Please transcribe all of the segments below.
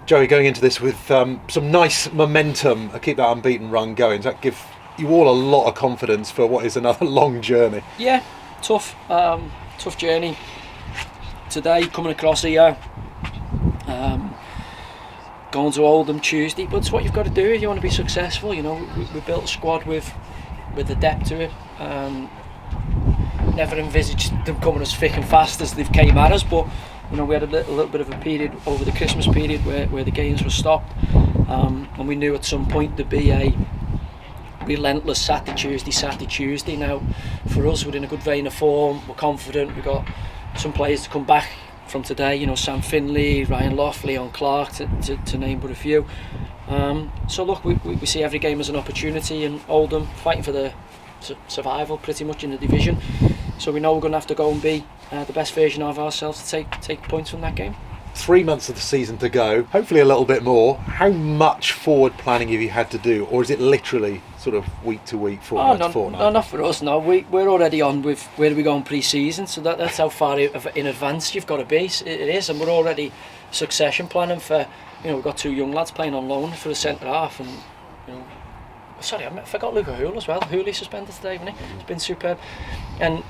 Joey, going into this with some nice momentum, keep that unbeaten run going. Does that give you all a lot of confidence for what is another long journey? Yeah, tough journey today, coming across here, going to Oldham Tuesday, but it's what you've got to do if you want to be successful. You know, we built a squad with the depth to it. Never envisaged them coming as thick and fast as they've came at us, but you know, we had a little bit of a period over the Christmas period where the games were stopped, and we knew at some point there'd be a relentless Saturday Tuesday. Now for us, we're in a good vein of form, we're confident, we've got some players to come back from today, you know, Sam Finley, Ryan Lough, Leon Clark, to name but a few. So look, we see every game as an opportunity, and Oldham fighting for the survival pretty much in the division, so we know we're going to have to go and be the best version of ourselves to take points from that game. 3 months of the season to go, hopefully a little bit more. How much forward planning have you had to do, or is it literally sort of week to week, fortnight to fortnight? No, not for us. No, we're already on with where do we go in pre-season, so that's how far in advance you've got to be. It is, and we're already succession planning for, you know, we've got 2 young lads playing on loan for the centre half, and you know, sorry, I forgot Luca Hoole as well. Hooley suspended today, wasn't he? It's been superb, and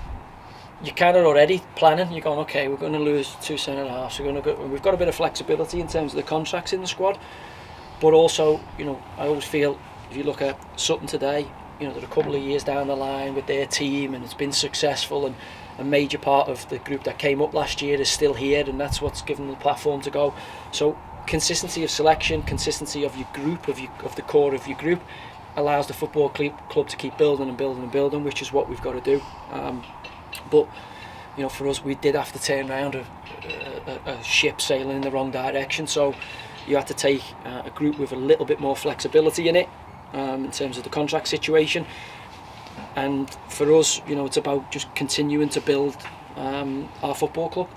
you're kind of already planning. You're going, okay, we're going to lose 2 centre halves. We've got a bit of flexibility in terms of the contracts in the squad, but also, you know, I always feel if you look at Sutton today, you know, they're a couple of years down the line with their team, and it's been successful, and a major part of the group that came up last year is still here, and that's what's given them the platform to go. So consistency of selection, consistency of your group, of the core of your group, allows the football club to keep building and building and building, which is what we've got to do. But you know, for us, we did have to turn around a ship sailing in the wrong direction, so you had to take a group with a little bit more flexibility in it, in terms of the contract situation. And for us, you know, it's about just continuing to build our football club.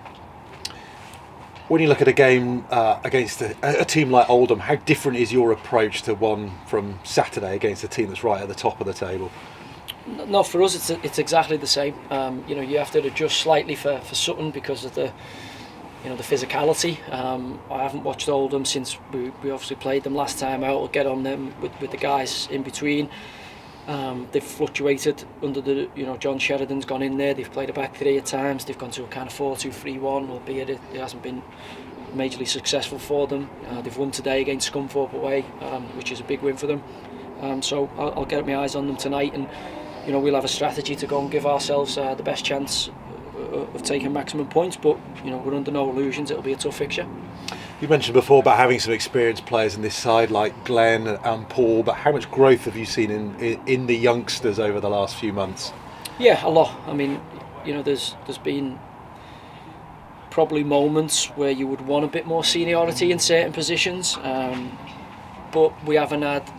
When you look at a game against a team like Oldham, how different is your approach to one from Saturday against a team that's right at the top of the table? No, for us it's exactly the same. You know, you have to adjust slightly for Sutton because of the, you know, the physicality. I haven't watched Oldham since we obviously played them last time out. I'll get on them with the guys in between. They've fluctuated under the, you know, John Sheridan's gone in there. They've played a back three at times. They've gone to a kind of 4-2-3-1, albeit it hasn't been majorly successful for them. They've won today against Scunthorpe away, which is a big win for them. So I'll get my eyes on them tonight, and you know, we'll have a strategy to go and give ourselves the best chance of taking maximum points. But you know, we're under no illusions. It'll be a tough fixture. You mentioned before about having some experienced players in this side like Glenn and Paul, but how much growth have you seen in the youngsters over the last few months? Yeah, a lot. I mean, you know, there's been probably moments where you would want a bit more seniority in certain positions, but we haven't had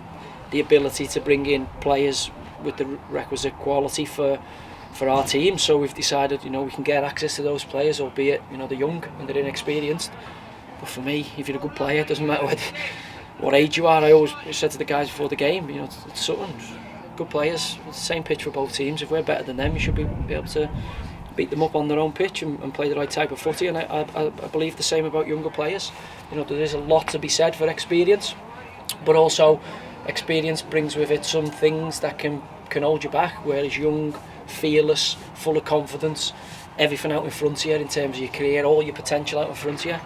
the ability to bring in players with the requisite quality for our team. So we've decided, you know, we can get access to those players, albeit, you know, they're young and they're inexperienced. But for me, if you're a good player, it doesn't matter what age you are. I always said to the guys before the game, you know, it's Sutton, good players, it's the same pitch for both teams. If we're better than them, we should be able to beat them up on their own pitch and play the right type of footy. And I believe the same about younger players. You know, there is a lot to be said for experience, but also experience brings with it some things that can hold you back, whereas young, fearless, full of confidence, everything out in front of you in terms of your career, all your potential out in front of you.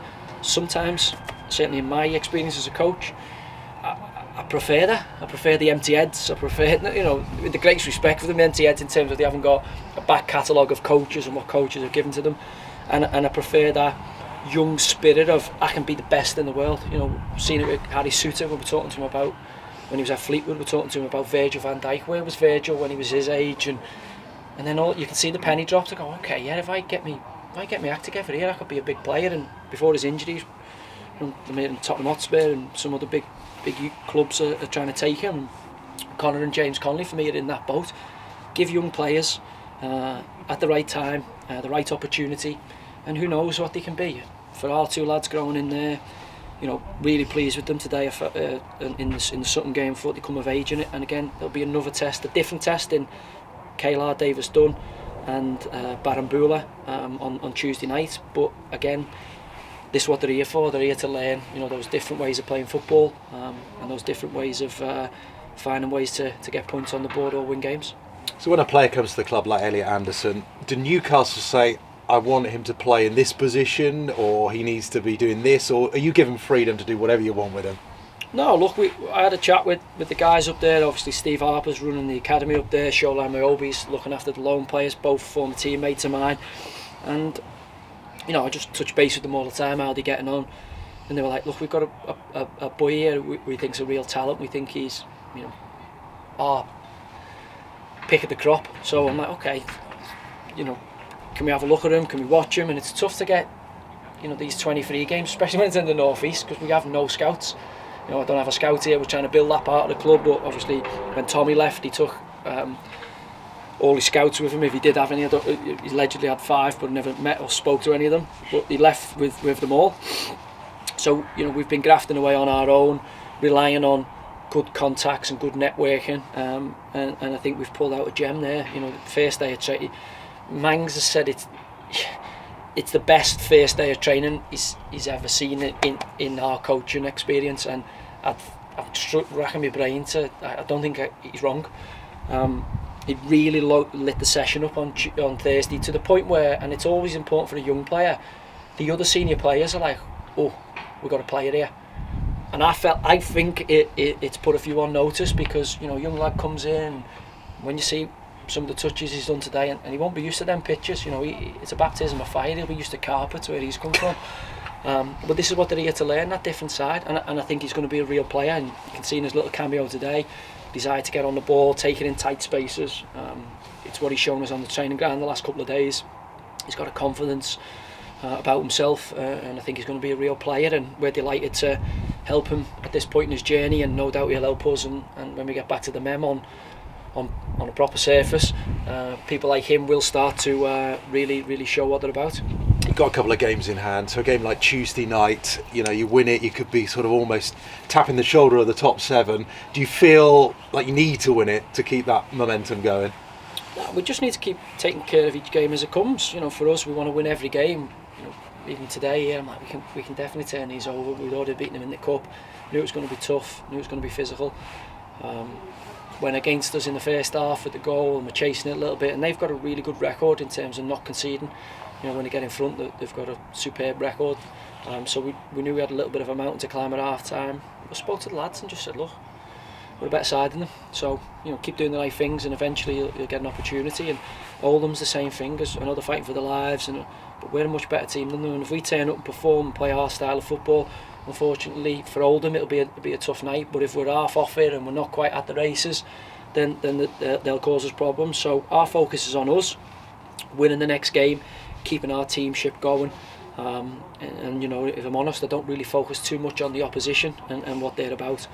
Sometimes, certainly in my experience as a coach, I prefer that. I prefer the empty heads. I prefer, you know, with the greatest respect for them, empty heads in terms of they haven't got a back catalogue of coaches and what coaches have given to them, and I prefer that young spirit of I can be the best in the world. You know, seen it with Harry Souttar when we're talking to him about when he was at Fleetwood. We're talking to him about Virgil van Dijk. Where was Virgil when he was his age? And then all you can see the penny drop to go, okay, yeah, if I get my act together here, I could be a big player. And before his injuries, they made him Tottenham Hotspur, and some other big clubs are trying to take him. Connor and James Connolly for me are in that boat. Give young players at the right time, the right opportunity, and who knows what they can be. For our 2 lads growing in there, you know, really pleased with them today. In the Sutton game, thought they'd come of age in it. And again, there'll be another test, a different test in Kaylar Davis Dunn and Barton on Tuesday night. But again, this is what they're here for. They're here to learn, those different ways of playing football, and those different ways of finding ways to get points on the board or win games. So when a player comes to the club like Elliot Anderson, do Newcastle say, I want him to play in this position, or he needs to be doing this, or are you given freedom to do whatever you want with him? No, look, I had a chat with the guys up there. Obviously Steve Harper's running the academy up there, Shola Miobi's looking after the loan players, both former teammates of mine, and I just touch base with them all the time, how they're getting on, and they were like, look, we've got a boy here we think's a real talent, we think he's our pick of the crop. So I'm like, okay, can we have a look at him, can we watch him? And it's tough to get these 23 games, especially when it's in the North East, because we have no scouts. I don't have a scout here. We're trying to build that part of the club, but obviously when Tommy left, he took all his scouts with him. If he did have any, he allegedly had 5, but never met or spoke to any of them. But he left with them all. So we've been grafting away on our own, relying on good contacts and good networking, and I think we've pulled out a gem there. The first day of training, Mangs has said it's the best first day of training he's ever seen in our coaching experience, and I'm racking my brain I don't think he's wrong. It really lit the session up on Thursday, to the point where, and it's always important for a young player, the other senior players are like, oh, we've got a player here. And I think it's put a few on notice, because young lad comes in, when you see some of the touches he's done today, and he won't be used to them pitches. It's a baptism of fire. He'll be used to carpets where he's come from. But this is what they're here to learn, that different side, and I think he's going to be a real player. And you can see in his little cameo today, desire to get on the ball, take it in tight spaces. It's what he's shown us on the training ground the last couple of days. He's got a confidence about himself, and I think he's going to be a real player, and we're delighted to help him at this point in his journey, and no doubt he'll help us, and when we get back to the Mem on a proper surface, people like him will start to really show what they're about. You've got a couple of games in hand, so a game like Tuesday night, you win it, you could be sort of almost tapping the shoulder of the top 7. Do you feel like you need to win it to keep that momentum going? No, we just need to keep taking care of each game as it comes. For us, we want to win every game. Even today, I'm like, we can definitely turn these over. We'd already beaten them in the cup. Knew it was going to be tough. Knew it was going to be physical. Went against us in the first half with the goal, and we're chasing it a little bit. And they've got a really good record in terms of not conceding. When they get in front, they've got a superb record. So we knew we had a little bit of a mountain to climb at half time. I spoke to the lads and just said, look, we're a better side than them. So keep doing the right things, and eventually you'll get an opportunity. And Oldham's the same thing. I know they're fighting for their lives, but we're a much better team than them. And if we turn up and perform and play our style of football, unfortunately for Oldham it'll be a tough night. But if we're half off it and we're not quite at the races, then they'll cause us problems. So our focus is on us winning the next game, keeping our teamship going, and if I'm honest, I don't really focus too much on the opposition and what they're about,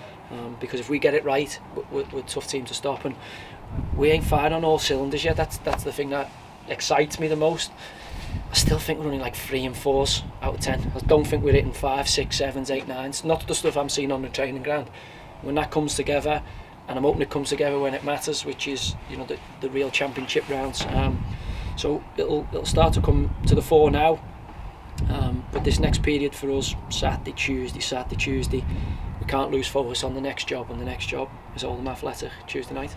because if we get it right, we're a tough team to stop, and we ain't firing on all cylinders yet. That's the thing that excites me the most. I still think we're only like 3 and 4s out of 10. I don't think we're hitting 5, 6, 7s, 8, 9s. Not the stuff I'm seeing on the training ground. When that comes together, and I'm hoping it comes together when it matters, which is the real championship rounds. So it'll start to come to the fore now. But this next period for us, Saturday, Tuesday, we can't lose focus on the next job, and the next job is Oldham Athletic Tuesday night.